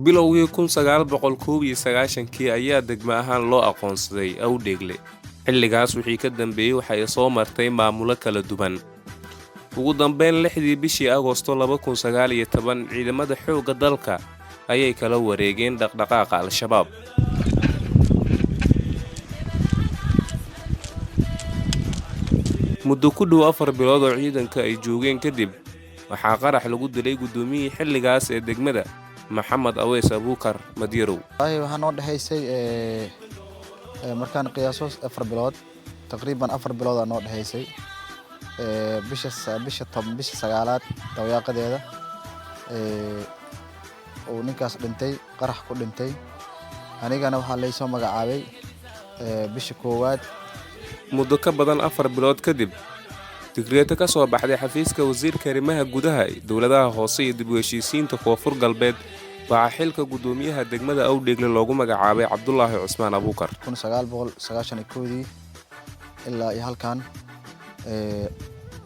bilowgii 1991kii ayaa degmo ahaan loo aqoonsaday Awdheegle. Xilligaas wixii ka dambeeyay waxay soo martay maamulo kala duwan. Ugu dambeyn 6dii bishii Agoosto 2019 ciidamada xoogga dalka ayay kala wareegeen dhaqdhaqaaqa Al-Shabaab. Muddo ku dhow 4 bilood oo ciidanka ay joogeen kadib waxaa qarax lagu dilay gudoomiyihii xilligaas ee degmada Maxamed Aweys Abuukar Madiirow. waxaan oo dhahaysay markaan qiyaaso 4 bilood taqriiban 4 bilood aan oo dhahaysay bisha 9aad dawaaqadeeda oo ninkaas dhintay qarax ku dhintay anigana waxa la soo magacaabay bisha 1aad muddo ka badan 4 bilood kadib digreeto ka soo baxday xafiiska wasiirka arrimaha gudaha dowladaha hoose iyo dib u heshiisiinta Koonfur Galbeed waxaa xilka gudoomiyaha degmada Awdheegle loogu magacaabay Cabdullaahi Cusmaan Abuukar 1991 ilaa iyo halkan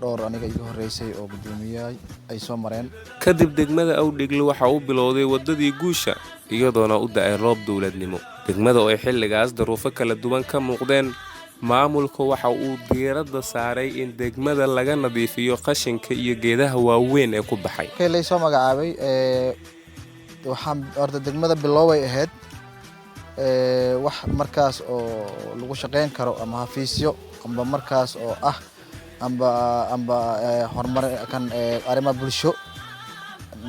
dhowr aniga iga horeysay oo gudoomiyahay ay soo mareen kadib degmada Awdheegle waxa uu bilowday wadadii guusha iyadoona u da'ay roob dawladnimo degmada oo ay xilligaas daruufo kala duwan ka muuqdeen maamulka waxa uu diiradda saaray in degmada laga nadiifiyo qashinka iyo geedaha waaweyn ee ku baxay la soo magacaabay waxaan orda degmada bilooway ahayd wax markaas oo lagu shaqeyn karo ama hafiisyo amba markaas oo ah amba horumar kan arrimaha bulsho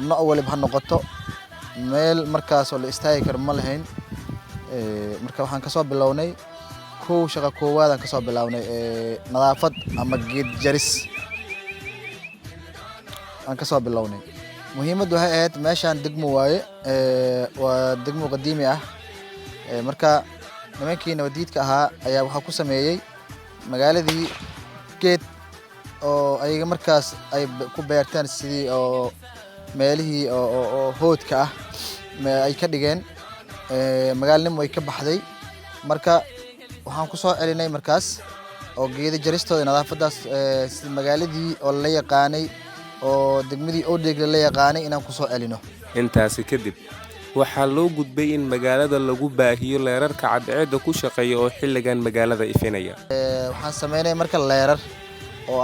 nooc waliba ha noqoto meel markaas oo la istaagi karo ma lahayn marka waxaan ka soo bilownay shaqo koowaad aan ka soo bilownay nadaafad ama geed jaris aan ka soo bilownay muhiimaddu waxay ahayd meeshaan degmo waaye waa degmo qadiimi ah marka nimankii nabadiidka ahaa ayaa waxaa ku sameeyey magaaladii geed oo ayaga markaas ay ku beerteen sidii oo meelihii oo hoodka ah ay ka dhigeen magaalnimo ay ka baxday marka waxaan ku soo celinay markaas oo geedo jaristooda nadaafadaas sida magaaladii oo la yaqaanay oo degmadii Awdheegle la yaqaanay inaan ku soo celino intaasi kadib waxaa loo gudbay in magaalada lagu baahiyo leerarka cadceedda ku shaqeeya oo xilligan magaalada ifinaya waxaan sameynay marka leerar oo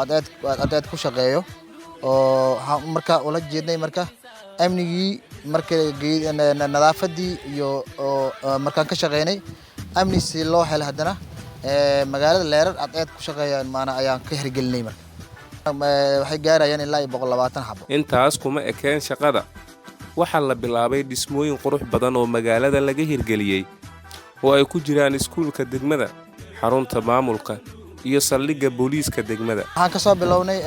cadceed ku shaqeeyo oo marka ula jeednay marka amnigii marka nadaafadii iyo markaan ka shaqeynay amni si loo helo hadana magaalada leerar cadceed ku shaqeeyaan maana ayaan ka hirgelinay marka waxay gaarayaan ilaa 120 xabo intaas kuma ekeen shaqada waxaa la bilaabay dhismooyin qurux badan oo magaalada laga hirgeliyay oo ay ku jiraan iskuulka degmada xarunta maamulka iyo saldhigga booliiska degmada waxaan ka soo bilownay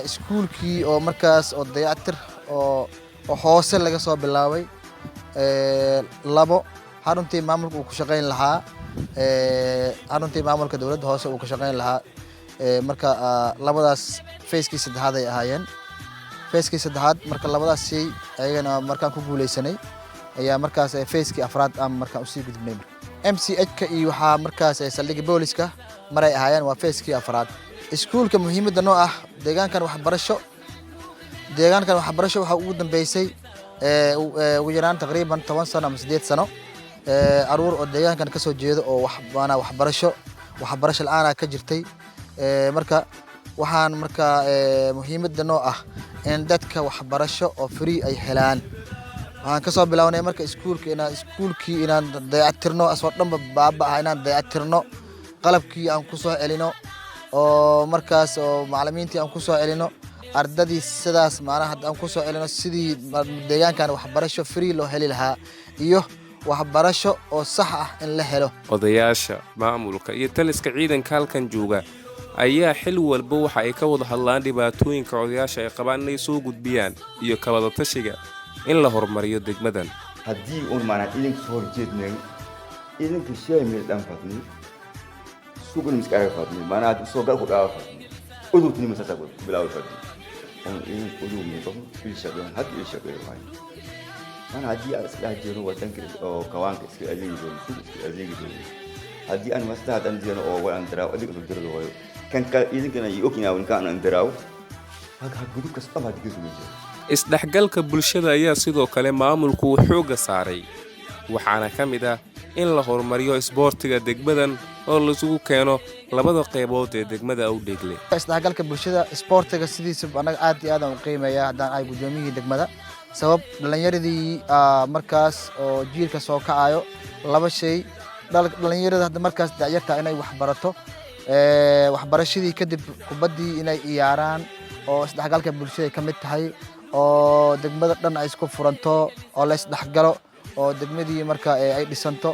iskuulkii oo markaas oo dayactir oo hoose laga soo bilaabay labo xaruntii maamulka uu ku shaqeyn lahaa xaruntii maamulka dawladda hoose uu ku shaqeyn lahaa marka labadaas feeskii saddexaad ay ahaayeen feeskii saddexaad marka labadaas shay ayagana markaan ku guuleysanay ayaa markaas feeskii afraad aan markaan u sii gudubnay MCH-ka iyo waxaa markaas saldhigga booliska maray ahaayeen waa feeskii afraad iskuulka muhiimadda noo ah deegaankan waxbarasho waxa ugu dambeysay ugu yaraan taqriiban 10 sano ama 8 sano aruur oo deegaankan ka soo jeedo oo waxbarasho la'aan ka jirtay marka waxaan marka muhiimadda noo ah in dadka waxbarasho oo free ay helaan waxaan ka soo bilownay marka iskuulkii inaan dayactirno asoo dhanba baabaa inaan dayactirno qalabkii aan ku soo celino oo markaas oo macallimiintii aan ku soo celino ardadii sidaas maana aan ku soo celino sidii deegaankan waxbarasho free loo heli lahaa iyo waxbarasho oo sax ah in la helo odayaasha maamulka iyo taliska ciidanka halkan jooga ayaa xil walba waxa ay ka wada hadlaan dhibaatooyinka odayaasha ay qabaan inay soo gudbiyaan iyo ka wada tashiga in la horumariyo degmadan haddii uu maana idin soo jeednay idinka shay meel dhan fadni suuqin miskaaga fadni maana aad soo gal ku dhaaw fadni udubtini masasa ku bilaaw fadni on idin udub mi qof bil shaqeyn hadda ii shaqeyn maana haddii aad isla jeero wadanka oo kawaanka iska adeegyo iska adeegyo haddii aan maslaha dan jeero oo waan daraa adig u dirdo way kan ka idinkana iyo okina waan ka aan daraa haka gudub kasta baad gizu isdhexgalka bulshada ayaa sidoo kale maamulku uu xoogga saaray, waxaana ka mid ah in la horumariyo isboortiga degmadan oo laisugu keeno labada qaybood ee degmada Awdheegle. isdhexgalka bulshada isboortiga sidiisa anaga aad iyo aad aan u qiimeeyaa haddaan ay gudoomiyihii degmada sabab dhalinyaradii markaas oo jiilka soo kacayo laba shay dhalinyarada hadda markaas da'yarta inay wax barato waxbarashadii kadib kubaddii inay ciyaaraan oo isdhexgalka bulshada ka mid tahay oo degmada dhan ay isku furanto oo la isdhexgalo oo degmadii marka ay dhisanto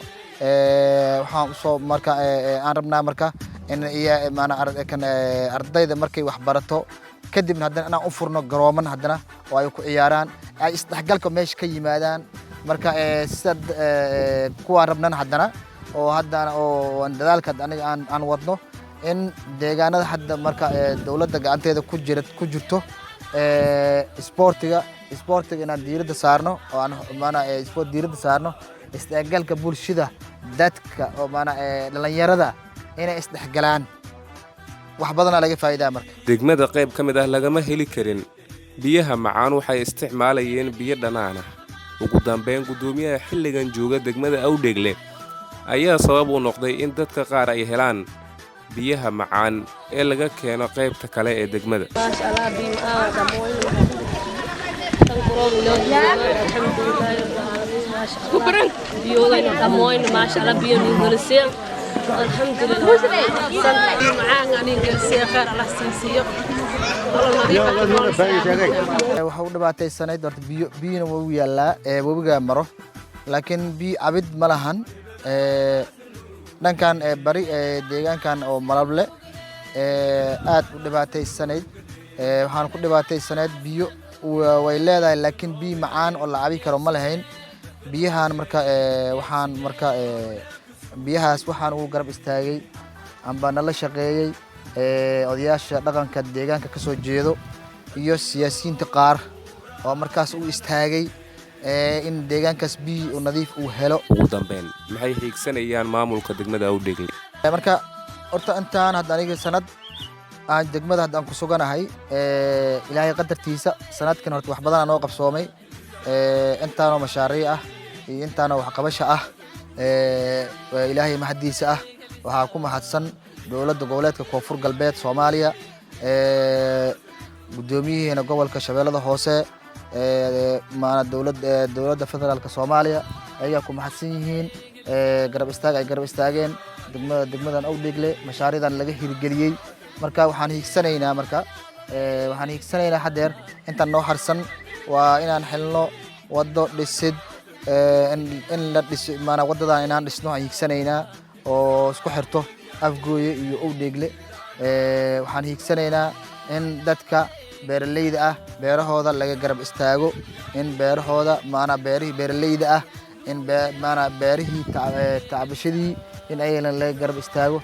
waxaan soo marka aan rabnaa marka in ardayda markay wax barato kadibna haddana inaan u furno garooman haddana oo ay ku ciyaaraan ay isdhexgalka meesha ka yimaadaan marka sida kuwaan rabnan haddana oo haddana oo dadaalka aniga aan wadno in deegaanada hadda marka dawladda gacanteeda ku jirto isboortiga inaan diiradda saarno oo aan isboort diiradda saarno isdhexgalka bulshada dadka oo dhalinyarada inay isdhexgalaan wax badanaa laga faa'iidaa marka. Degmada qayb ka mid ah lagama heli karin biyaha macaan, waxay isticmaalayeen biyo dhanaan ah. Ugu dambeyn gudoomiyaha xilligan jooga degmada Awdheegle ayaa sabab u noqday in dadka qaar ay helaan biyaha macaan ee laga keeno qaybta kale ee degmada. waxa u dhibaataysanayd horta biyana waa u yaallaa webiga maro laakiin biyo cabid ma lahan dhankan bari deegaankan oo Malable aad u dhibaataysanayd waxaan ku dhibaataysanayd biyo way leedahay laakiin biyo macaan oo la cabi karo ma lahayn biyahan marka waxaan marka biyahaas waxaan ugu garab istaagay amba nala shaqeeyay odayaasha dhaqanka deegaanka ka soo jeedo iyo siyaasiyiinta qaar oo markaas u istaagay in deegaankaas biyo nadiif uu helo. Ugu dambeyn maxay xiigsanayaan maamulka degmada Awdheegle? marka horta intaan hadda aniga sanad aan degmada hadda aan ku suganahay ilaahay qadartiisa sanadkan horta wax badan aan oo qabsoomay intaanoo mashaariic ah iyo intaanoo wax qabasho ah ilaahay mahadiisa ah waxaa ku mahadsan dowladda goboleedka Koonfur Galbeed Soomaaliya gudoomiyaheena gobolka Shabeellada Hoose dowladda federaalka Soomaaliya ayaa ku mahadsan yihiin garab istaageen degmadan Awdheegle mashaariicdan laga hirgeliyay marka waxaan hiigsanaynaa hadeer intaan noo harsan waa inaan helno wado dhisid in la dhiso wadadan inaan dhisno aan hiigsanaynaa oo isku xirto Afgooye iyo Awdheegle waxaan hiigsanaynaa in dadka beeraleyda ah beerahooda laga garab istaago in beerahooda beerihii beeraleyda ah in beerihii tacbashadii in aynan laga garab istaago.